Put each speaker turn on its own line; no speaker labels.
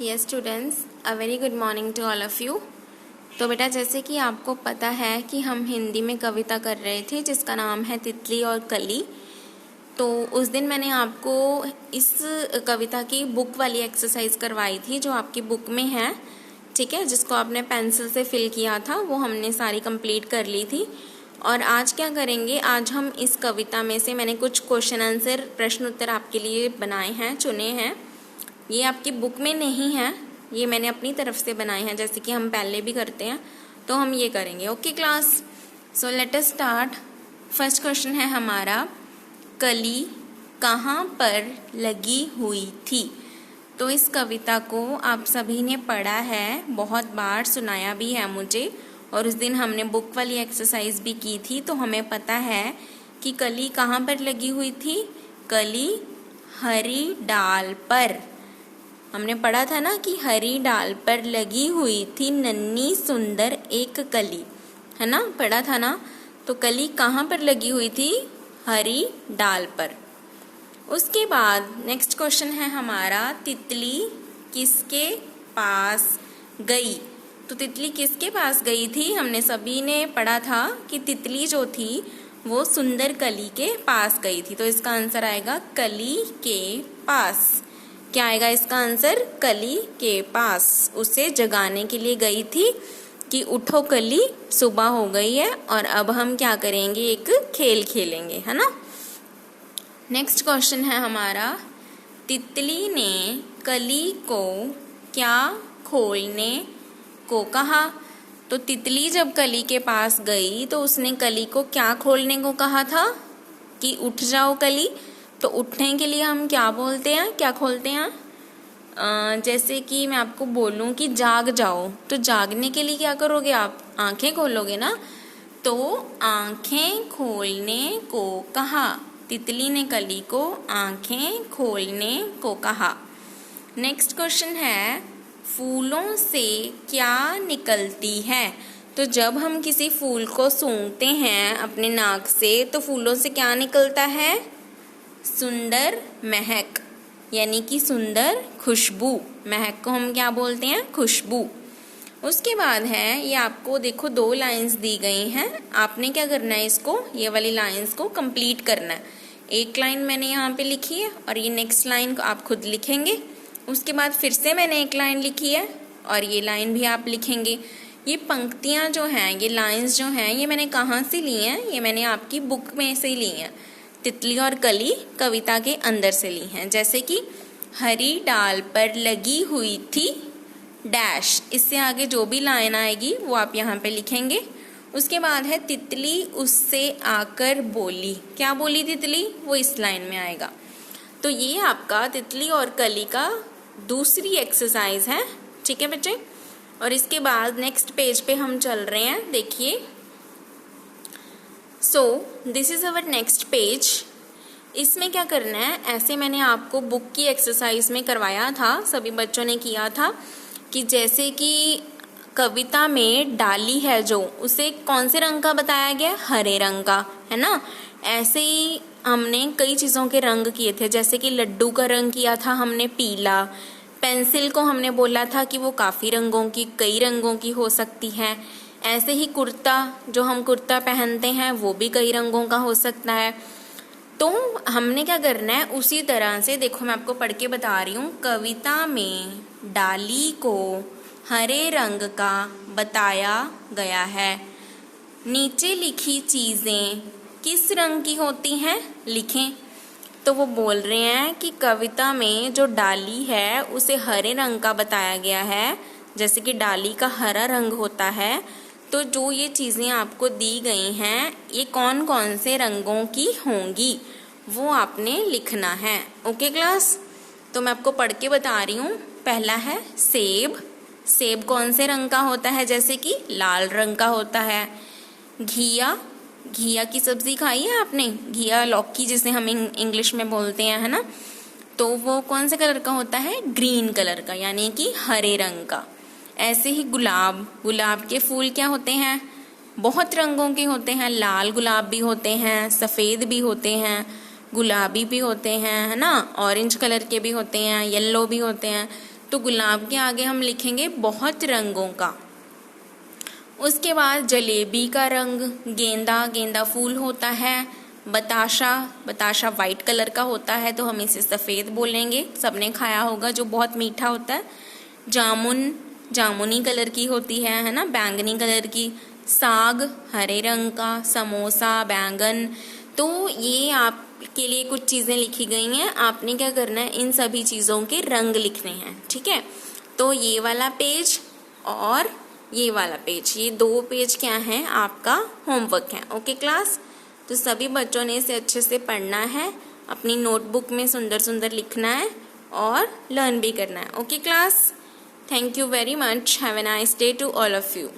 Yes students, a very good morning to all of you. तो बेटा, जैसे कि आपको पता है कि हम हिंदी में कविता कर रहे थे जिसका नाम है तितली और कली। तो उस दिन मैंने आपको इस कविता की बुक वाली एक्सरसाइज करवाई थी जो आपकी बुक में है, ठीक है, जिसको आपने पेंसिल से फिल किया था, वो हमने सारी कंप्लीट कर ली थी। और आज क्या करेंगे, आज हम इस कविता में से मैंने कुछ क्वेश्चन आंसर प्रश्न उत्तर आपके लिए बनाए हैं, चुने हैं। ये आपकी बुक में नहीं है, ये मैंने अपनी तरफ से बनाए हैं, जैसे कि हम पहले भी करते हैं, तो हम ये करेंगे। Okay class, so let us start. First question है हमारा, कली कहाँ पर लगी हुई थी। तो इस कविता को आप सभी ने पढ़ा है, बहुत बार सुनाया भी है मुझे, और उस दिन हमने बुक वाली एक्सरसाइज भी की थी, तो हमें पता है कि कली कहाँ पर लगी हुई थी। कली हरी डाल पर, हमने पढ़ा था ना कि हरी डाल पर लगी हुई थी नन्ही सुंदर एक कली, है ना, पढ़ा था ना। तो कली कहाँ पर लगी हुई थी, हरी डाल पर। उसके बाद नेक्स्ट क्वेश्चन है हमारा, तितली किसके पास गई। तो तितली किसके पास गई थी, हमने सभी ने पढ़ा था कि तितली जो थी वो सुंदर कली के पास गई थी। तो इसका आंसर आएगा कली के पास। क्या आएगा इसका आंसर, कली के पास। उसे जगाने के लिए गई थी कि उठो कली, सुबह हो गई है और अब हम क्या करेंगे, एक खेल खेलेंगे, है ना। नेक्स्ट क्वेश्चन है हमारा, तितली ने कली को क्या खोलने को कहा। तो तितली जब कली के पास गई तो उसने कली को क्या खोलने को कहा था कि उठ जाओ कली। तो उठने के लिए हम क्या बोलते हैं, क्या खोलते हैं। जैसे कि मैं आपको बोलूं कि जाग जाओ, तो जागने के लिए क्या करोगे आप, आंखें खोलोगे ना। तो आंखें खोलने को कहा, तितली ने कली को आंखें खोलने को कहा। नेक्स्ट क्वेश्चन है, फूलों से क्या निकलती है। तो जब हम किसी फूल को सूंघते हैं अपने नाक से, तो फूलों से क्या निकलता है, सुंदर महक, यानी कि सुंदर खुशबू। महक को हम क्या बोलते हैं, खुशबू। उसके बाद है, ये आपको देखो 2 लाइंस दी गई हैं, आपने क्या करना है, इसको ये वाली लाइंस को कंप्लीट करना है। एक लाइन मैंने यहाँ पे लिखी है और ये नेक्स्ट लाइन को आप खुद लिखेंगे। उसके बाद फिर से मैंने एक लाइन लिखी है और ये लाइन भी आप लिखेंगे। ये पंक्तियाँ जो हैं, ये लाइंस जो हैं, ये मैंने कहाँ से ली हैं, ये मैंने आपकी बुक में से ली हैं, तितली और कली कविता के अंदर से ली हैं। जैसे कि हरी डाल पर लगी हुई थी डैश, इससे आगे जो भी लाइन आएगी वो आप यहाँ पे लिखेंगे। उसके बाद है, तितली उससे आकर बोली, क्या बोली तितली, वो इस लाइन में आएगा। तो ये आपका तितली और कली का दूसरी एक्सरसाइज है, ठीक है बच्चे। और इसके बाद नेक्स्ट पेज पे हम चल रहे हैं, देखिए। So this is our next page. इसमें क्या करना है, ऐसे मैंने आपको बुक की एक्सरसाइज में करवाया था, सभी बच्चों ने किया था कि जैसे कि कविता में डाली है जो, उसे कौन से रंग का बताया गया, हरे रंग का, है ना। ऐसे ही हमने कई चीज़ों के रंग किए थे, जैसे कि लड्डू का रंग किया था हमने पीला, पेंसिल को हमने बोला था कि वो काफ़ी रंगों की, कई रंगों की हो सकती है। ऐसे ही कुर्ता, जो हम कुर्ता पहनते हैं, वो भी कई रंगों का हो सकता है। तो हमने क्या करना है, उसी तरह से देखो मैं आपको पढ़ के बता रही हूँ। कविता में डाली को हरे रंग का बताया गया है, नीचे लिखी चीज़ें किस रंग की होती हैं, लिखें। तो वो बोल रहे हैं कि कविता में जो डाली है उसे हरे रंग का बताया गया है, जैसे कि डाली का हरा रंग होता है। तो जो ये चीज़ें आपको दी गई हैं, ये कौन कौन से रंगों की होंगी, वो आपने लिखना है। ओके क्लास, तो मैं आपको पढ़ के बता रही हूँ। पहला है सेब, सेब कौन से रंग का होता है, जैसे कि लाल रंग का होता है। घिया, घिया की सब्जी खाई है आपने, घिया लौकी जिसे हम इंग्लिश में बोलते हैं, है ना। तो वो कौन से कलर का होता है, ग्रीन कलर का, यानी कि हरे रंग का। ऐसे ही गुलाब, गुलाब के फूल क्या होते हैं, बहुत रंगों के होते हैं, लाल गुलाब भी होते हैं, सफ़ेद भी होते हैं, गुलाबी भी होते हैं, है ना, ऑरेंज कलर के भी होते हैं, येलो भी होते हैं। तो गुलाब के आगे हम लिखेंगे बहुत रंगों का। उसके बाद जलेबी का रंग, गेंदा, गेंदा फूल होता है। बताशा, बताशा वाइट कलर का होता है तो हम इसे सफ़ेद बोलेंगे, सबने खाया होगा, जो बहुत मीठा होता है। जामुन, जामुनी कलर की होती है ना, बैंगनी कलर की। साग हरे रंग का। समोसा, बैंगन। तो ये आपके लिए कुछ चीज़ें लिखी गई हैं, आपने क्या करना है, इन सभी चीज़ों के रंग लिखने हैं, ठीक है। तो ये वाला पेज और ये वाला पेज, ये 2 पेज क्या हैं, आपका होमवर्क है। ओके क्लास, तो सभी बच्चों ने इसे अच्छे से पढ़ना है, अपनी नोटबुक में सुंदर सुंदर लिखना है और लर्न भी करना है। Okay class, thank you very much, have a nice day to all of you.